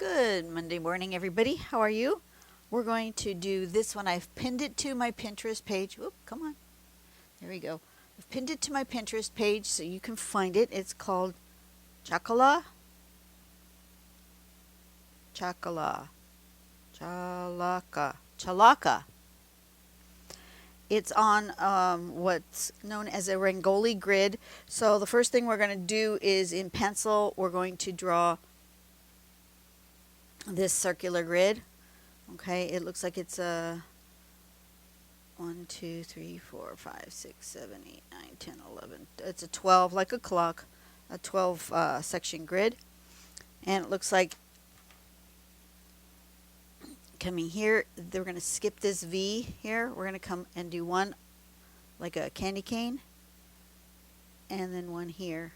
Good Monday morning, everybody. How are you? We're going to do this one. I've pinned it to my Pinterest page. Oop, come on. There we go. I've pinned it to my Pinterest page so you can find it. It's called Chalaka. Chalaka. It's on what's known as a rangoli grid. So the first thing we're going to do is in pencil, we're going to draw this circular grid. Okay, it looks like it's a 1, 2, 3, 4, 5, 6, 7, 8, 9, 10, 11. It's a 12, like a clock, a 12 section grid. And it looks like coming here, we're going to skip this V here. We're going to come and do one like a candy cane. And then one here,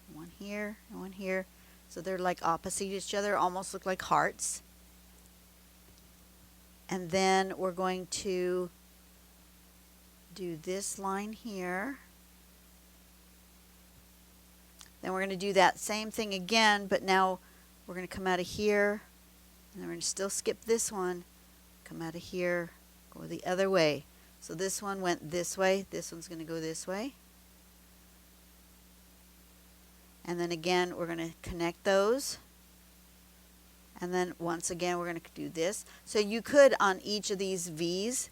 and one here. So they're like opposite each other, almost look like hearts. And then we're going to do this line here. Then we're going to do that same thing again, but now we're going to come out of here, and then we're going to still skip this one, come out of here, go the other way. So this one went this way, this one's going to go this way. And then again, we're going to connect those. And then once again, we're going to do this. So you could, on each of these V's,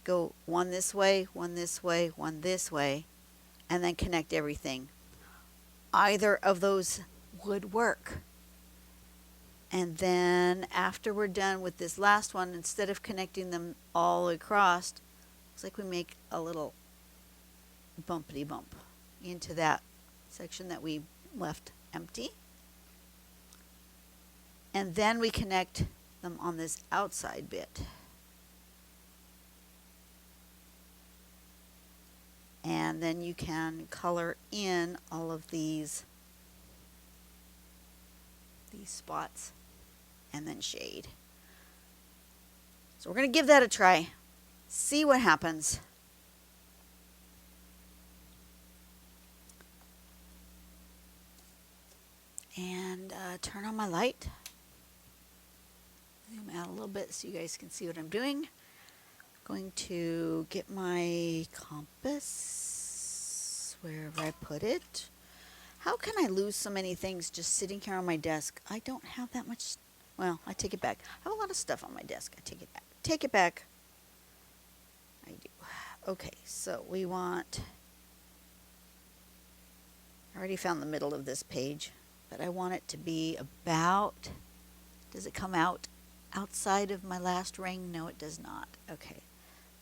go one this way, one this way, one this way, and then connect everything. Either of those would work. And then after we're done with this last one, instead of connecting them all across, looks like we make a little bumpity bump into that section that we left empty. And then we connect them on this outside bit. And then you can color in all of these spots and then shade. So we're going to give that a try. See what happens. And turn on my light. Zoom out a little bit so you guys can see what I'm doing. Going to get my compass wherever I put it. How can I lose so many things just sitting here on my desk? I don't have that much. Well, I take it back. I have a lot of stuff on my desk. I take it back. Take it back. I do. Okay, so we want. I already found the middle of this page, but I want it to be about. Does it come out outside of my last ring? No, it does not. Okay,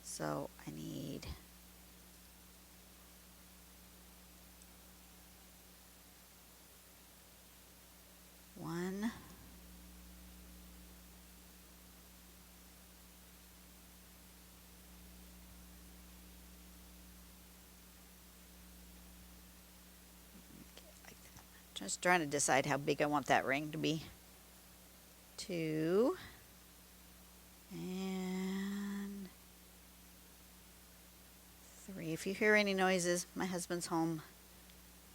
so I need one, like that. Just trying to decide how big I want that ring to be. 2 and 3. If you hear any noises, my husband's home.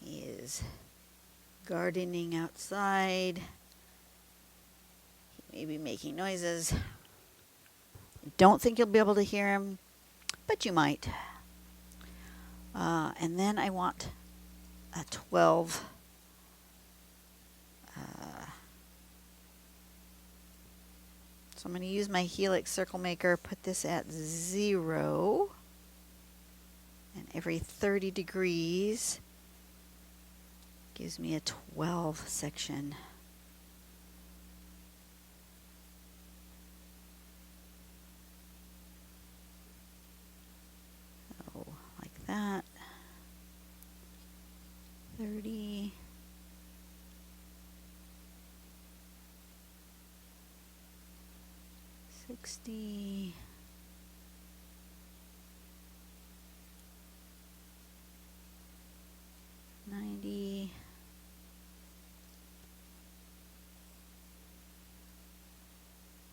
He is gardening outside. He may be making noises. I don't think you'll be able to hear him, but you might. And then I want a 12. So I'm going to use my Helix Circle Maker, put this at 0, and every 30 degrees gives me a 12 section. So like that. 30. 60, 90,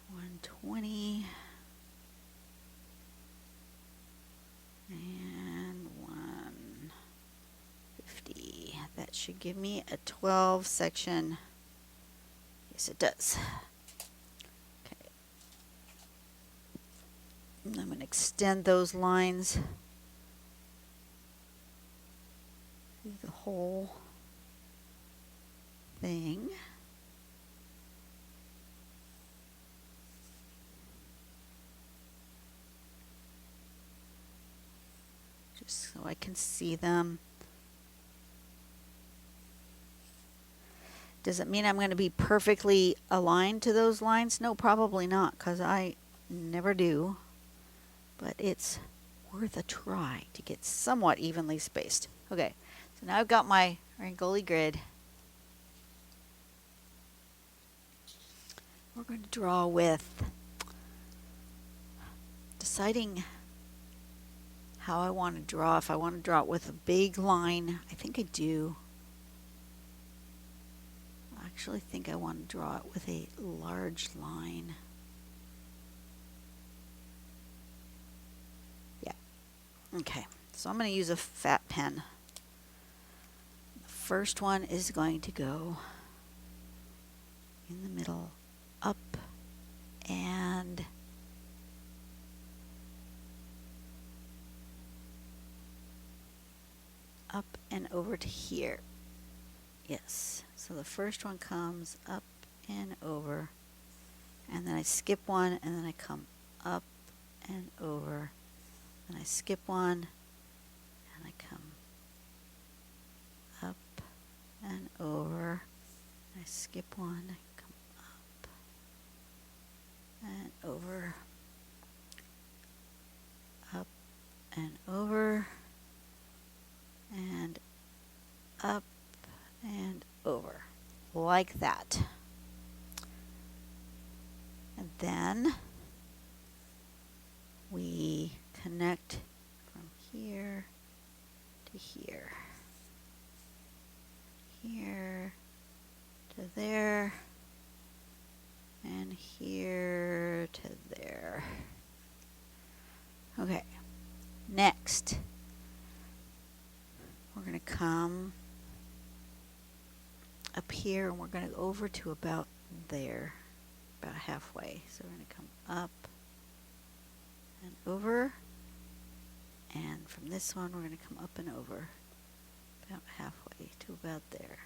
120, and 150. That should give me a 12 section. Yes, it does. Okay. And I'm going to extend those lines through the whole thing. Just so I can see them. Does it mean I'm going to be perfectly aligned to those lines? No, probably not, because I never do. But it's worth a try to get somewhat evenly spaced. Okay, so now I've got my rangoli grid. We're going to draw with deciding how I want to draw. If I want to draw it with a big line, I think I do. I actually think I want to draw it with a large line. Yeah. Okay, so I'm going to use a fat pen. The first one is going to go in the middle, up and up and over to here. Yes, so the first one comes up and over, and then I skip one, and then I come up and over, and I skip one, and I come up and over, and I skip one, I come up and over, up and over, and up and over, like that. And then we connect from here to here, here to there, and here to there. Okay, next we're going to come up here, and we're going to go over to about there, about halfway. So we're going to come up and over, and from this one we're going to come up and over about halfway to about there,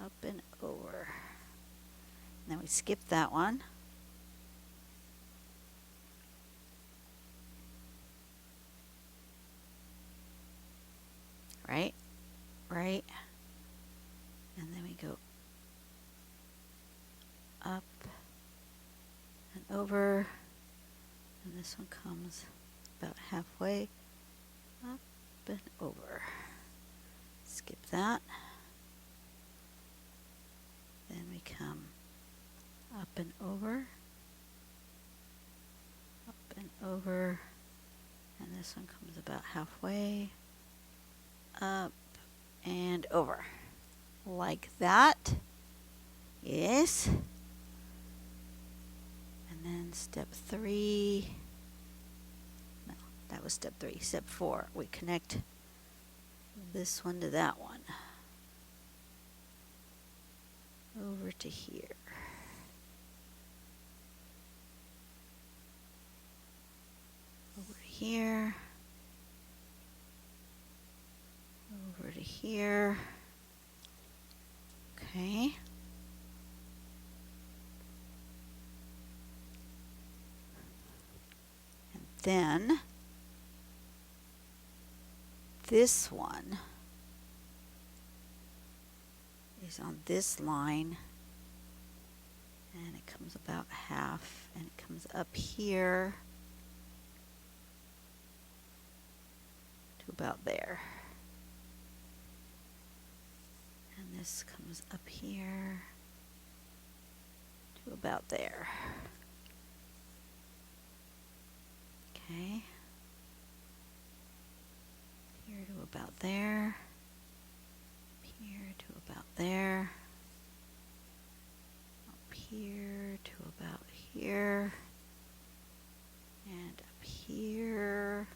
up and over. And then we skip that one. Right, right. And then we go up and over, and this one comes about halfway, up and over. Skip that. Then we come up and over, up and over, and this one comes about halfway, up and over. Like that. Yes. And then step 3. No, that was step 3. Step 4. We connect this one to that one. Over to here. Over to here. Over to here. Okay. And then this one is on this line, and it comes about half, and it comes up here to about there. And this comes up here to about there. Okay. Here to about there. Here to about there. Up here to about here. And up here.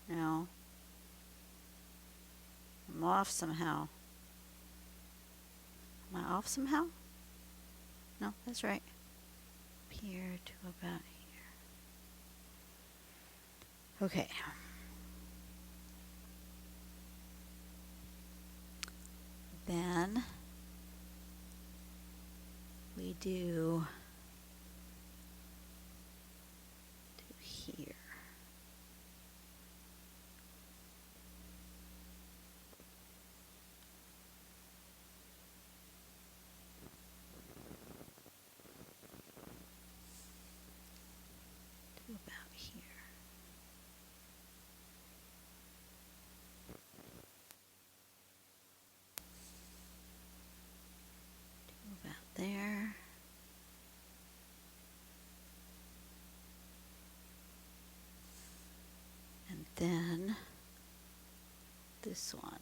Now, I'm I'm off somehow. Am I off somehow? No, that's right. Here to about here. Okay. Then we do here. To about here. To about there. And then this one.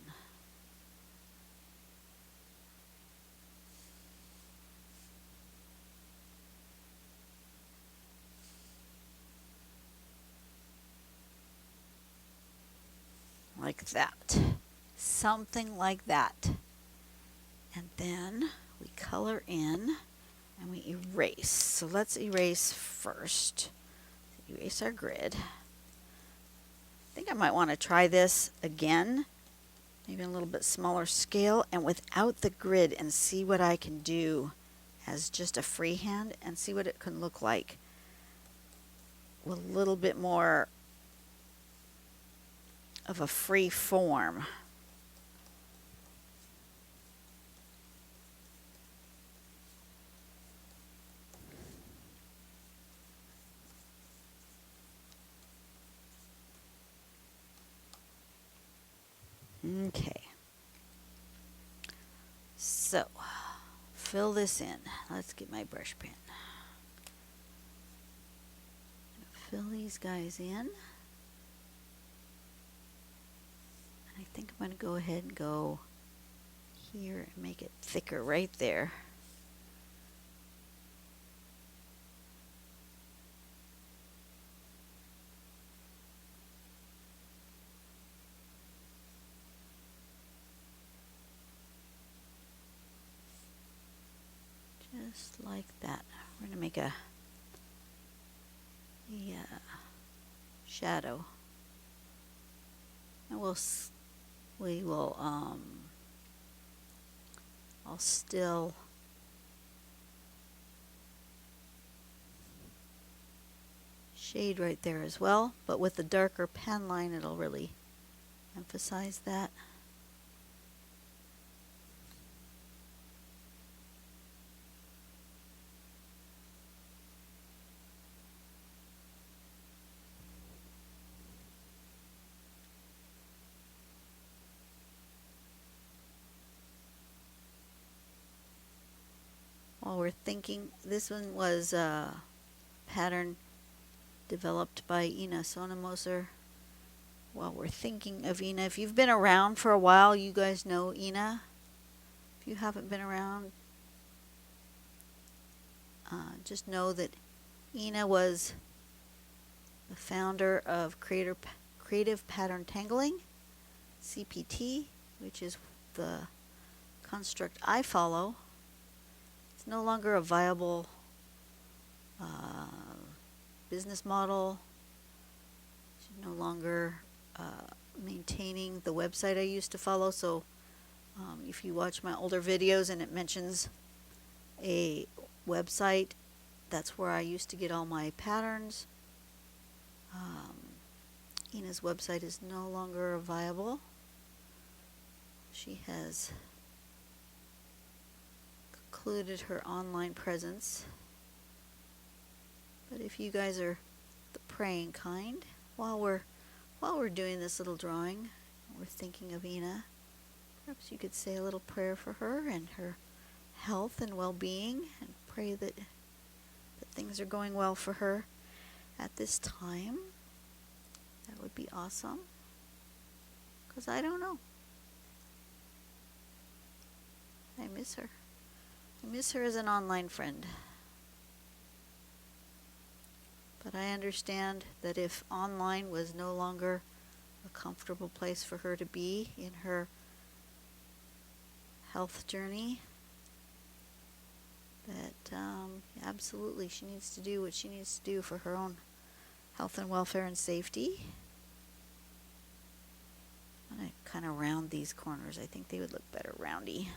Like that. Something like that. And then we color in and we erase. So let's erase first. Erase our grid. I think I might want to try this again, maybe a little bit smaller scale and without the grid, and see what I can do as just a freehand and see what it can look like with a little bit more of a free form. Okay, so fill this in. Let's get my brush pen. Fill these guys in. And I think I'm going to go ahead and go here and make it thicker right there. Just like that. We're going to make a shadow. And I'll still shade right there as well, but with the darker pen line it'll really emphasize that. While we're thinking, this one was a pattern developed by Ina Sonemoser. While we're thinking of Ina, if you've been around for a while, you guys know Ina. If you haven't been around, just know that Ina was the founder of Creative Pattern Tangling, CPT, which is the construct I follow. It's no longer a viable business model. She's no longer maintaining the website I used to follow. So if you watch my older videos and it mentions a website, that's where I used to get all my patterns. Ina's website is no longer viable. She has concluded her online presence. But if you guys are the praying kind, while we're doing this little drawing, we're thinking of Ina, perhaps you could say a little prayer for her and her health and well-being, and pray that things are going well for her at this time. That would be awesome, because I don't know. I miss her. I miss her as an online friend. But I understand that if online was no longer a comfortable place for her to be in her health journey. That absolutely she needs to do what she needs to do for her own health and welfare and safety. I'm going to kind of round these corners. I think they would look better roundy.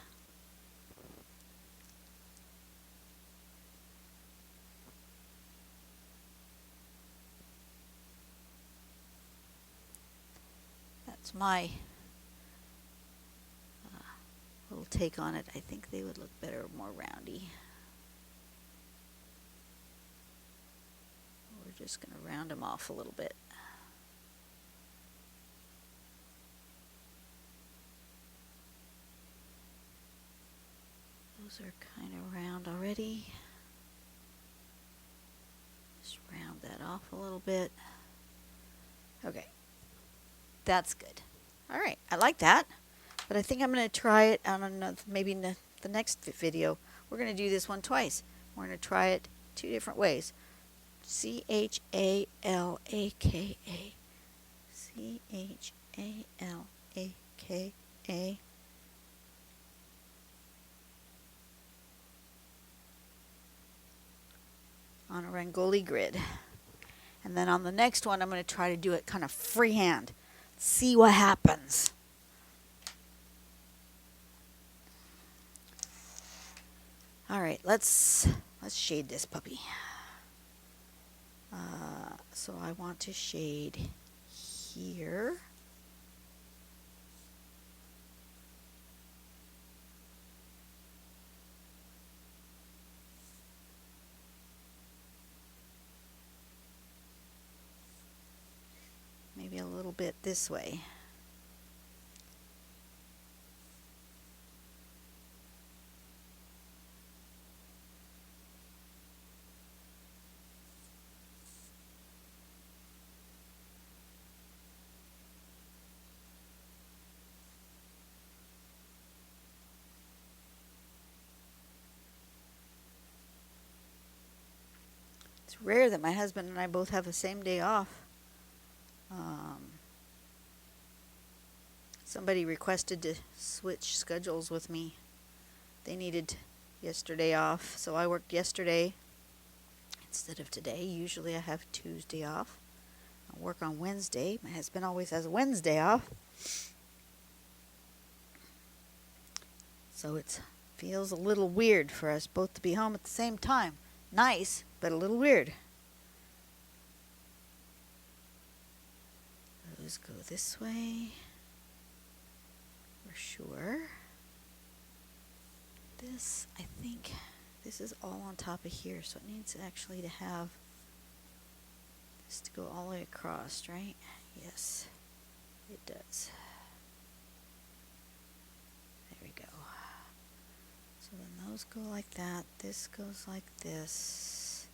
That's my little take on it. I think they would look better more roundy. We're just going to round them off a little bit. Those are kind of round already. Just round that off a little bit. Okay. That's good. All right. I like that. But I think I'm going to try it on another, maybe in the next video. We're going to do this one twice. We're going to try it 2 different ways. Chalaka. Chalaka. On a rangoli grid. And then on the next one, I'm going to try to do it kind of freehand. See what happens. All right, let's shade this puppy. So I want to shade here. Maybe a little bit this way. It's rare that my husband and I both have the same day off. Somebody requested to switch schedules with me. They needed yesterday off, so I worked yesterday instead of today. Usually I have Tuesday off. I work on Wednesday. My husband always has Wednesday off. So it feels a little weird for us both to be home at the same time. Nice, but a little weird. Those go this way. For sure. This, I think, this is all on top of here, so it needs actually to have this to go all the way across, right? Yes, it does. There we go. So then those go like that. This goes like this.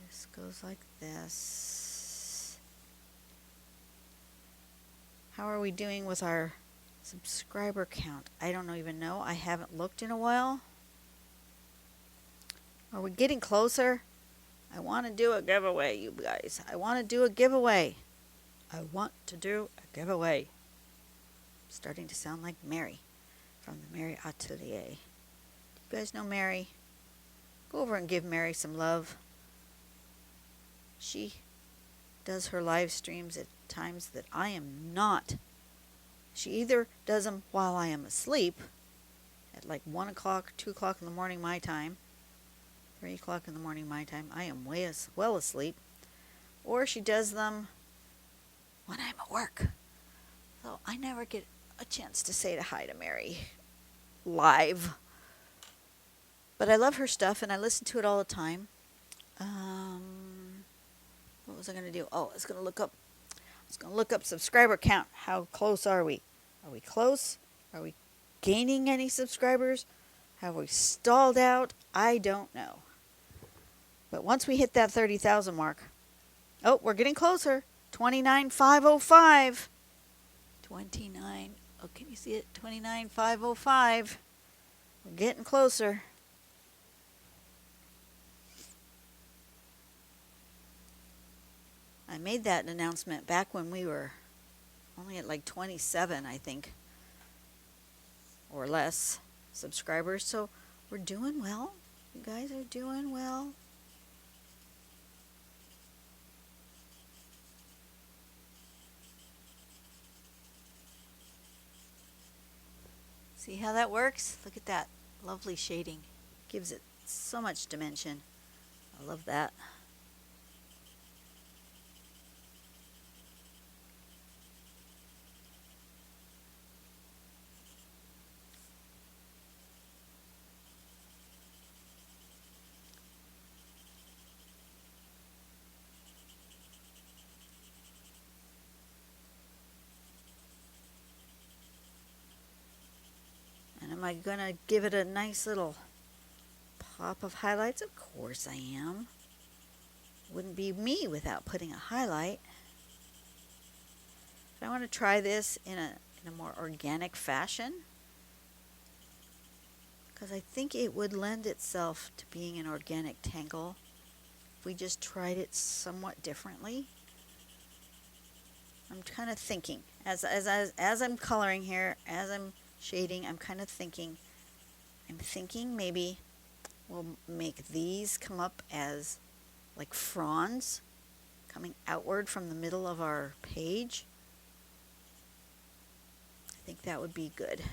This goes like this. How are we doing with our subscriber count? I don't even know. I haven't looked in a while. Are we getting closer? I want to do a giveaway, you guys. I want to do a giveaway. I want to do a giveaway. I'm starting to sound like Mary from the Mary Atelier. Do you guys know Mary? Go over and give Mary some love. She does her live streams at times that I am not. She either does them while I am asleep at like 1 o'clock, 2 o'clock in the morning my time, 3 o'clock in the morning my time. I am well asleep. Or she does them when I'm at work. So I never get a chance to say hi to Mary live. But I love her stuff and I listen to it all the time. What was I going to do? Oh, I was going to look up subscriber count. How close are we? Are we close? Are we gaining any subscribers? Have we stalled out? I don't know. But once we hit that 30,000 mark, oh, we're getting closer. 29,505. 29. Oh, can you see it? 29,505. We're getting closer. I made that announcement back when we were only at like 27, I think. or less subscribers. So we're doing well. You guys are doing well. See how that works? Look at that lovely shading. Gives it so much dimension. I love that. And am I going to give it a nice little pop of highlights? Of course I am. Wouldn't be me without putting a highlight. But I want to try this in a more organic fashion, because I think it would lend itself to being an organic tangle if we just tried it somewhat differently. I'm kind of thinking, as I'm coloring here, as I'm shading, I'm kind of thinking, maybe we'll make these come up as like fronds coming outward from the middle of our page. I think that would be good.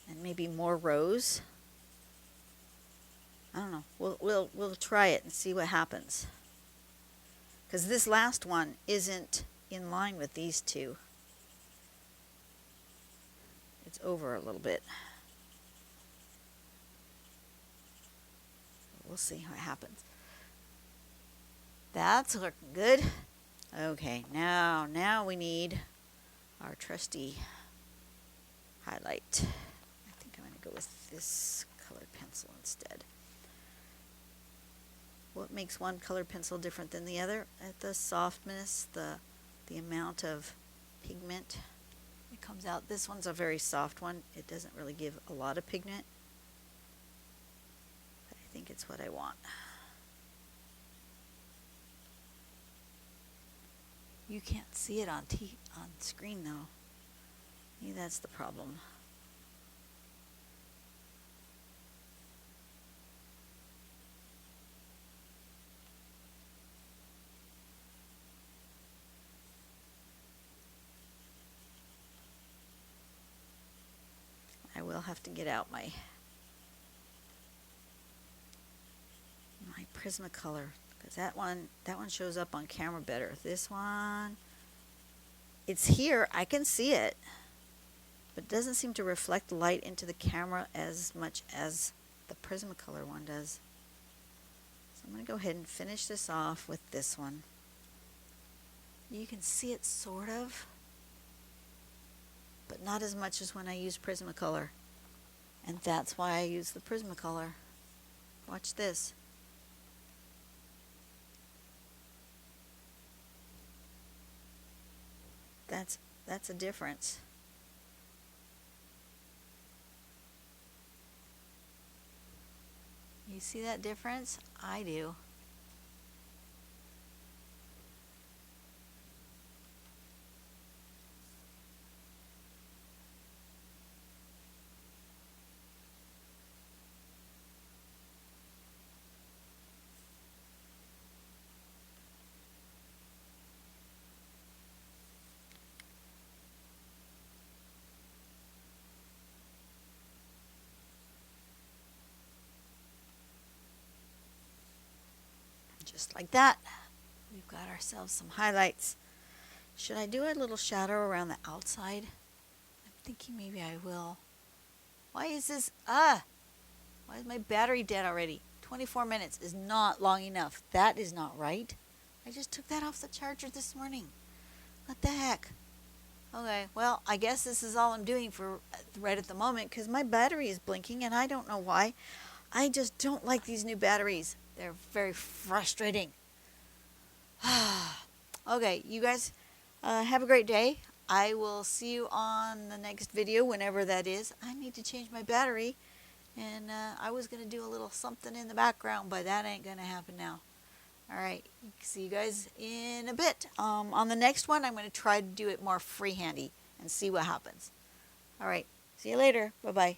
And maybe more rows. I don't know. We'll try it and see what happens. Because this last one isn't in line with these two. It's over a little bit. We'll see what happens. That's looking good. Okay, now we need our trusty highlight. I think I'm going to go with this colored pencil instead. What makes one colored pencil different than the other? The softness, the amount of pigment it comes out. This one's a very soft one. It doesn't really give a lot of pigment. But I think it's what I want. You can't see it on screen though. Maybe that's the problem. I will have to get out my Prismacolor, because that one shows up on camera better. This one, it's here, I can see it, but it doesn't seem to reflect light into the camera as much as the Prismacolor one does. So I'm going to go ahead and finish this off with this one. You can see it sort of, but not as much as when I use Prismacolor. And that's why I use the Prismacolor. Watch this. That's a difference. You see that difference? I do. Just like that, we've got ourselves some highlights. Should I do a little shadow around the outside? I'm thinking maybe I will. Why is this? Why is my battery dead already? 24 minutes is not long enough. That is not right. I just took that off the charger this morning. What the heck? Okay, well, I guess this is all I'm doing for right at the moment, because my battery is blinking and I don't know why. I just don't like these new batteries. They're very frustrating. Okay, you guys have a great day. I will see you on the next video, whenever that is. I need to change my battery. And I was going to do a little something in the background, but that ain't going to happen now. All right, see you guys in a bit. On the next one, I'm going to try to do it more freehandy and see what happens. All right, see you later. Bye-bye.